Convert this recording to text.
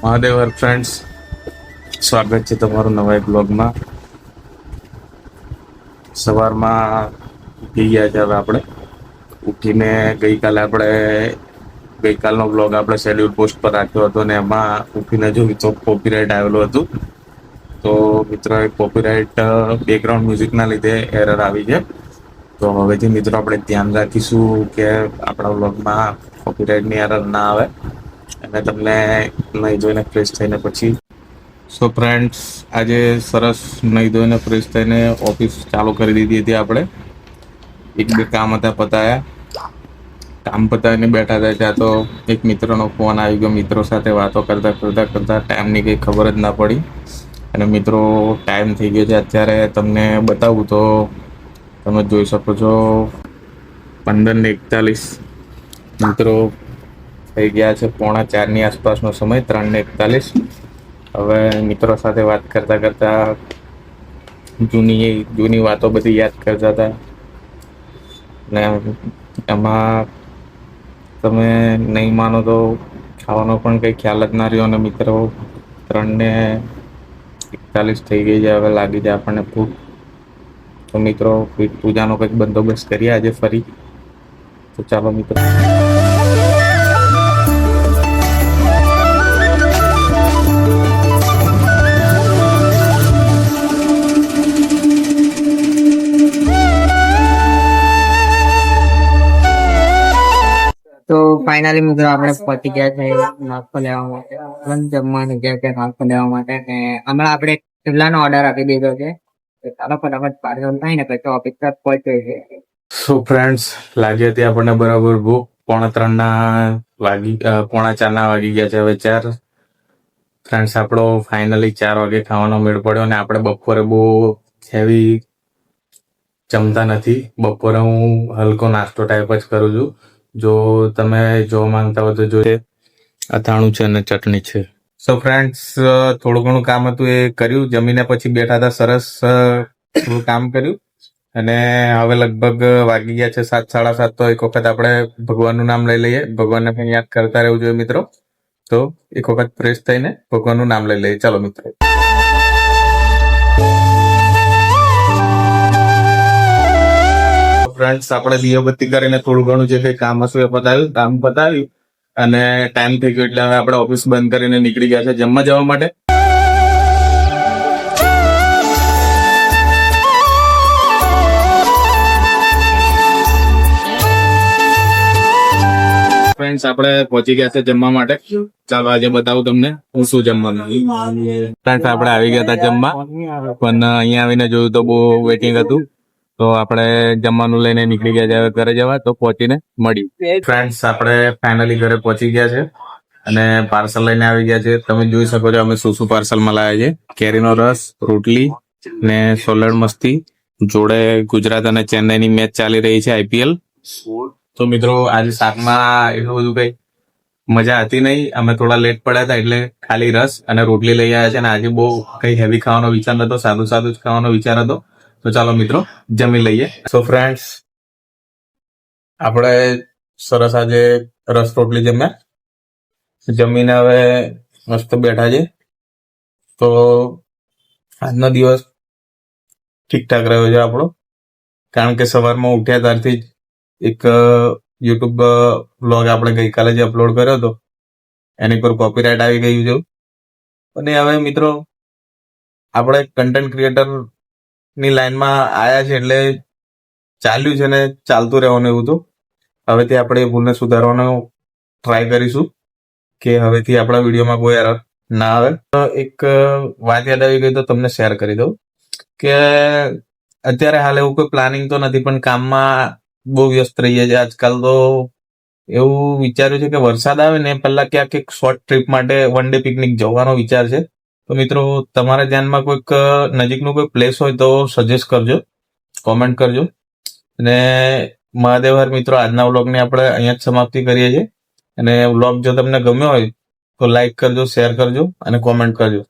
Mahadev friends, સ્વાગત છે તમારું નવા એક બ્લોગમાં. સવારમાં ઉઠી ગયા છે. હવે આપણે ઉઠીને ગઈકાલનો બ્લોગ આપણે શેડ્યુલ પોસ્ટ પર રાખ્યો હતો, ને એમાં ઉઠીને જોયું તો કોપીરાઇટ આવેલું હતું. તો મિત્રો, એ કોપીરાઇટ બેકગ્રાઉન્ડ મ્યુઝિકના લીધે એરર આવી છે. તો હવેથી મિત્રો આપણે ધ્યાન રાખીશું કે આપણા બ્લોગમાં કોપીરાઇટની એરર ના આવે, અને તમને નહીં જોઈને ફ્રેશ થઈને પછી. સો ફ્રેન્ડ્સ, આજે સરસ નહીં ધોઈને ફ્રેશ થઈને ઓફિસ ચાલુ કરી દીધી હતી. આપણે એક બે કામ હતા, પતાયા. કામ પતાવીને બેઠા હતા ત્યાં તો એક મિત્રનો ફોન આવી ગયો. મિત્રો સાથે વાતો કરતા ટાઈમની કંઈ ખબર જ ના પડી. અને મિત્રો, ટાઈમ થઈ ગયો છે અત્યારે. તમને બતાવું તો તમે જોઈ શકો છો 15:41 મિત્રો થઈ ગયા છે. 3:45 આસપાસનો સમય, 3:41. હવે મિત્રો સાથે વાત કરતા જૂની વાતો બધી યાદ કરતા હતા, ને એમાં તમે નહીં માનો તો ખાવાનો પણ કંઈ ખ્યાલ જ ના રહ્યો. અને મિત્રો, 3:41 થઈ ગઈ છે. હવે લાગી જાય આપણને ભૂખ. તો મિત્રો, પેટ પૂજાનો કંઈક બંદોબસ્ત કરીએ આજે ફરી. તો ચાલો મિત્રો. તો ફાઇનલી મિત્રો આપણે પહોંચી ગયા છે નાસ્તો લેવા માટે, જમવાની ગયા છે નાસ્તો લેવા માટે. ને હમણાં આપણે કેટલાનો ઓર્ડર આપી દીધો છે. ચાલો ફટાફટ પાર્સલ થાય ને પછી ઓફિસ પર પહોંચે છે. સો ફ્રેન્ડ્સ, લાગી હતી આપણને બરાબર ભૂખ. 3:45 વાગી ગયા છે. હવે 4. ફ્રેન્ડ્સ, આપણો ફાઇનલી 4 વાગે ખાવાનો મેળ પડ્યો. અને આપણે બપોરે બહુ હેવી જમતા નથી. બપોરે હું હલકો નાસ્તો ટાઈપ જ કરું છું. જો તમે જોવા માંગતા હો તો જોઈએ, અથાણું છે અને ચટણી છે. સો ફ્રેન્ડ્સ, થોડું ઘણું કામ હતું એ કર્યું. જમીને પછી બેઠા હતા, સરસ થોડું કામ કર્યું. અને હવે લગભગ વાગી ગયા છે 7, 7:30. તો એક વખત આપણે ભગવાનનું નામ લઈ લઈએ. ભગવાનને પણ યાદ કરતા રહેવું જોઈએ મિત્રો. તો એક વખત ફ્રેશ થઈને ભગવાનનું નામ લઈ લઈએ. ચાલો મિત્રો. ફ્રેન્ડ્સ, આપણે દીવાબત્તી કરીને થોડું ઘણું જે કંઈ કામ હશે એ કામ પતાવ્યું. અને ટાઈમ થઈ ગયો એટલે હવે આપણે ઓફિસ બંધ કરીને નીકળી ગયા છે જમવા જવા માટે. ફ્રેન્ડ્સ, આપણે પહોંચી ગયા છે જમવા માટે. ચાલો આજે બતાવું તમને હું શું જમવાનું. ફ્રેન્ડ્સ, આપણે આવી ગયા હતા જમવા, પણ અહીંયા આવીને જોયું તો બહુ વેટિંગ હતું. તો આપણે જમવાનું લઈને નીકળી ગયા છે હવે ઘરે જવા. તો પહોંચીને મળી. ફ્રેન્ડ્સ, આપણે ફાઇનલી ઘરે પહોંચી ગયા છે અને પાર્સલ લઈને આવી ગયા છે. તમે જોઈ શકો છો અમે શું પાર્સલમાં લાવ્યા છે. કેરીનો રસ, રોટલી ને સોલડ મસ્તી. જોડે ગુજરાત અને ચેન્નઈની મેચ ચાલી રહી છે, IPL. તો મિત્રો, આજે શાકમાં એટલું બધું કઈ મજા હતી નહીં. અમે થોડા લેટ પડ્યા હતા એટલે ખાલી રસ અને રોટલી લઈ આવ્યા છે. અને આજે બહુ કઈ હેવી ખાવાનો વિચાર નતો, સાદું જ ખાવાનો વિચાર હતો. તો ચાલો મિત્રો, જમી લઈએ. સો ફ્રેન્ડ્સ, આપણે સરસ આજે રસ રોટલી જમ્યા. જમીને હવે મસ્ત બેઠા છે. તો આજનો દિવસ ઠીકઠાક રહ્યો છે આપણો, કારણ કે સવારમાં ઉઠ્યા ત્યારથી જ એક યુટ્યુબ બ્લોગ આપણે ગઈકાલે જે અપલોડ કર્યો હતો એની પર કોપીરાઇટ આવી ગયું છે. અને હવે મિત્રો, આપણે કન્ટેન્ટ ક્રિએટર ની લાઈનમાં આયા છે એટલે ચાલ્યું છે ને ચાલતું રહેવાનું એવું. તો હવેથી આપણે એ ભૂલને સુધારવાનો ટ્રાય કરીશું કે હવેથી આપણા વિડીયોમાં કોઈ એરર ના આવે. એક વાત યાદ આવી ગઈ તો તમને શેર કરી દઉં કે અત્યારે હાલ એવું કોઈ પ્લાનિંગ તો નથી, પણ કામમાં બહુ વ્યસ્ત રહીએ છીએ આજકાલ. તો એવું વિચાર્યું છે કે વરસાદ આવે ને પહેલા ક્યાંક એક શોર્ટ ટ્રીપ માટે વન ડે પિકનિક જવાનો વિચાર છે. તો મિત્રો, તમારા ધ્યાનમાં કોઈક નજીકનું કોઈ પ્લેસ હોય તો સજેસ્ટ કરજો, કોમેન્ટ કરજો. અને મહાદેવ મિત્રો, આજના વ્લોગની આપણે અહીંયા જ સમાપ્તિ કરીએ છીએ. અને વ્લોગ જો તમને ગમ્યો હોય તો લાઈક કરજો, શેર કરજો અને કોમેન્ટ કરજો.